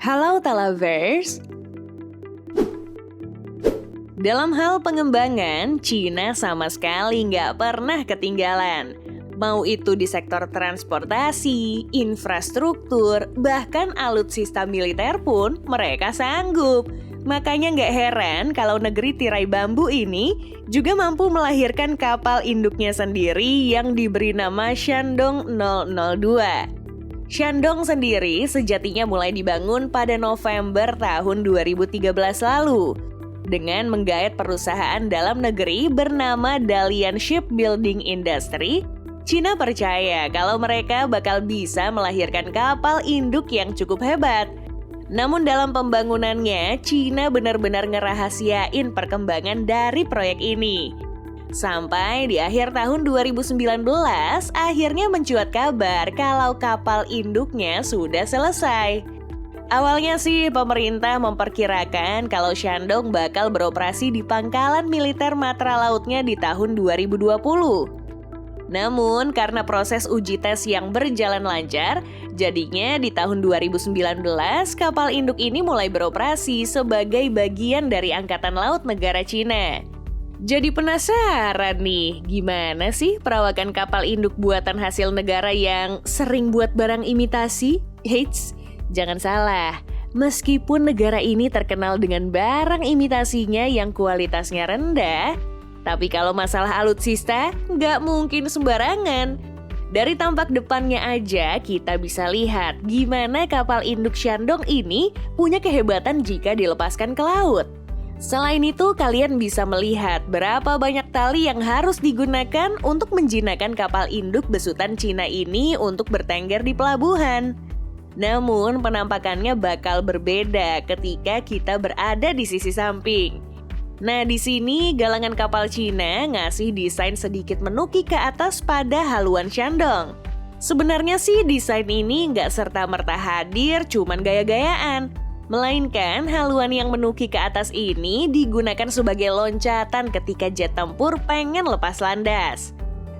Halo Talavers. Dalam hal pengembangan, Cina sama sekali nggak pernah ketinggalan. Mau itu di sektor transportasi, infrastruktur, bahkan alutsista militer pun mereka sanggup. Makanya nggak heran kalau negeri tirai bambu ini juga mampu melahirkan kapal induknya sendiri yang diberi nama Shandong 002. Shandong sendiri sejatinya mulai dibangun pada November tahun 2013 lalu dengan menggait perusahaan dalam negeri bernama Dalian Shipbuilding Industry. Cina percaya kalau mereka bakal bisa melahirkan kapal induk yang cukup hebat. Namun dalam pembangunannya, Cina benar-benar ngerahasiain perkembangan dari proyek ini. Sampai di akhir tahun 2019, akhirnya mencuat kabar kalau kapal induknya sudah selesai. Awalnya sih pemerintah memperkirakan kalau Shandong bakal beroperasi di pangkalan militer Matra Lautnya di tahun 2020. Namun karena proses uji tes yang berjalan lancar, jadinya di tahun 2019 kapal induk ini mulai beroperasi sebagai bagian dari Angkatan Laut negara Cina. Jadi penasaran nih, gimana sih perawakan kapal induk buatan hasil negara yang sering buat barang imitasi? Eits, jangan salah, meskipun negara ini terkenal dengan barang imitasinya yang kualitasnya rendah, tapi kalau masalah alutsista, nggak mungkin sembarangan. Dari tampak depannya aja kita bisa lihat gimana kapal induk Shandong ini punya kehebatan jika dilepaskan ke laut. Selain itu, kalian bisa melihat berapa banyak tali yang harus digunakan untuk menjinakkan kapal induk besutan Cina ini untuk bertengger di pelabuhan. Namun, penampakannya bakal berbeda ketika kita berada di sisi samping. Nah, di sini galangan kapal Cina ngasih desain sedikit menukik ke atas pada haluan Shandong. Sebenarnya sih desain ini nggak serta-merta hadir cuman gaya-gayaan. Melainkan haluan yang menukik ke atas ini digunakan sebagai loncatan ketika jet tempur pengen lepas landas.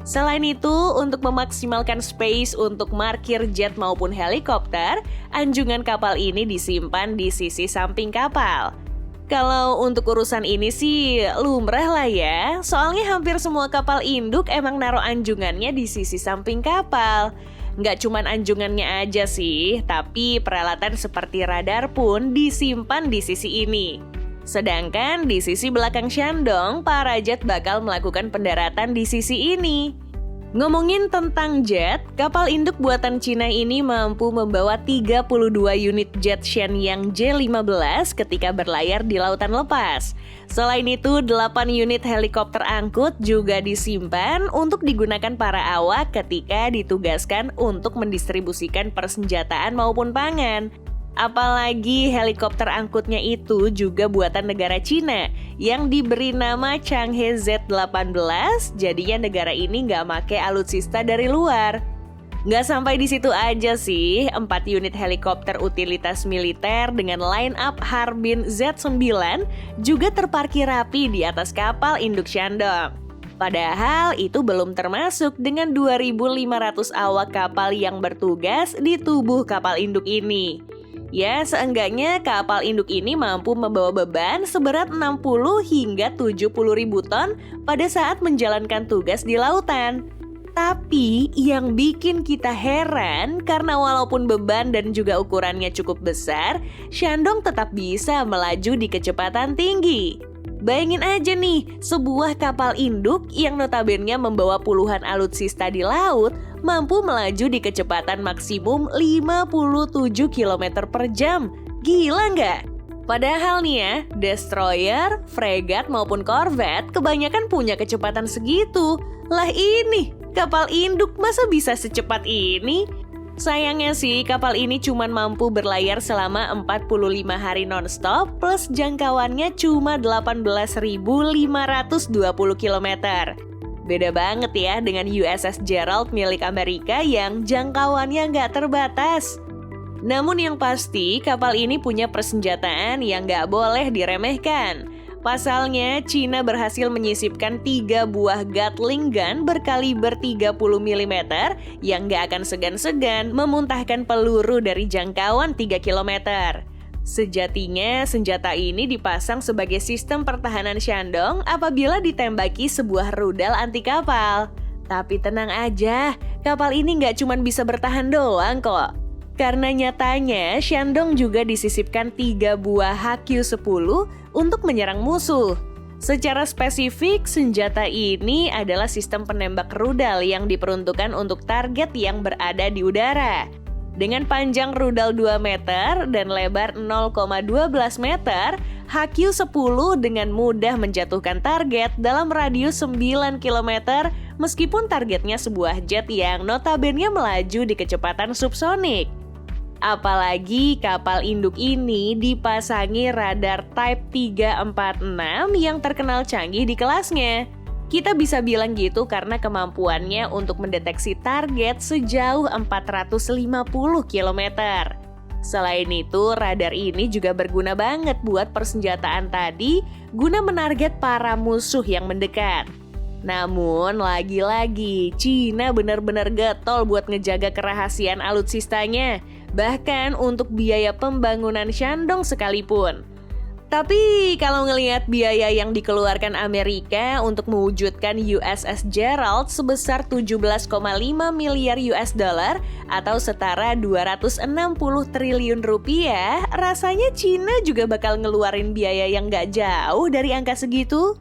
Selain itu, untuk memaksimalkan space untuk markir jet maupun helikopter, anjungan kapal ini disimpan di sisi samping kapal. Kalau untuk urusan ini sih lumrah lah ya, soalnya hampir semua kapal induk emang naruh anjungannya di sisi samping kapal. Nggak cuman anjungannya aja sih, tapi peralatan seperti radar pun disimpan di sisi ini. Sedangkan di sisi belakang Shandong, para jet bakal melakukan pendaratan di sisi ini. Ngomongin tentang jet, kapal induk buatan Cina ini mampu membawa 32 unit jet Shenyang J-15 ketika berlayar di lautan lepas. Selain itu, 8 unit helikopter angkut juga disimpan untuk digunakan para awak ketika ditugaskan untuk mendistribusikan persenjataan maupun pangan. Apalagi helikopter angkutnya itu juga buatan negara Cina yang diberi nama Changhe Z-18, jadinya negara ini nggak make alutsista dari luar. Nggak sampai di situ aja sih, 4 unit helikopter utilitas militer dengan line up Harbin Z-9 juga terparkir rapi di atas kapal induk Shandong. Padahal itu belum termasuk dengan 2.500 awak kapal yang bertugas di tubuh kapal induk ini. Ya, seenggaknya kapal induk ini mampu membawa beban seberat 60 hingga 70 ribu ton pada saat menjalankan tugas di lautan. Tapi yang bikin kita heran karena walaupun beban dan juga ukurannya cukup besar, Shandong tetap bisa melaju di kecepatan tinggi. Bayangin aja nih, sebuah kapal induk yang notabene membawa puluhan alutsista di laut mampu melaju di kecepatan maksimum 57 km per jam. Gila nggak? Padahal nih ya, destroyer, fregat maupun korvet kebanyakan punya kecepatan segitu. Lah ini, kapal induk masa bisa secepat ini? Sayangnya sih kapal ini cuma mampu berlayar selama 45 hari nonstop plus jangkauannya cuma 18.520 km. Beda banget ya dengan USS Gerald milik Amerika yang jangkauannya nggak terbatas. Namun yang pasti kapal ini punya persenjataan yang nggak boleh diremehkan. Pasalnya, Cina berhasil menyisipkan 3 buah Gatling gun berkaliber 30 mm yang gak akan segan-segan memuntahkan peluru dari jangkauan 3 km. Sejatinya, senjata ini dipasang sebagai sistem pertahanan Shandong apabila ditembaki sebuah rudal anti kapal. Tapi tenang aja, kapal ini nggak cuma bisa bertahan doang kok. Karena nyatanya, Shandong juga disisipkan 3 buah HQ-10 untuk menyerang musuh. Secara spesifik, senjata ini adalah sistem penembak rudal yang diperuntukkan untuk target yang berada di udara. Dengan panjang rudal 2 meter dan lebar 0,12 meter, HQ-10 dengan mudah menjatuhkan target dalam radius 9 km meskipun targetnya sebuah jet yang notabene melaju di kecepatan subsonik. Apalagi kapal induk ini dipasangi radar Type 346 yang terkenal canggih di kelasnya. Kita bisa bilang gitu karena kemampuannya untuk mendeteksi target sejauh 450 km. Selain itu, radar ini juga berguna banget buat persenjataan tadi guna menarget para musuh yang mendekat. Namun, lagi-lagi, Cina benar-benar getol buat ngejaga kerahasiaan alutsistanya, bahkan untuk biaya pembangunan Shandong sekalipun. Tapi kalau ngelihat biaya yang dikeluarkan Amerika untuk mewujudkan USS Gerald sebesar 17,5 miliar US dollar atau setara 260 triliun rupiah, rasanya Cina juga bakal ngeluarin biaya yang gak jauh dari angka segitu.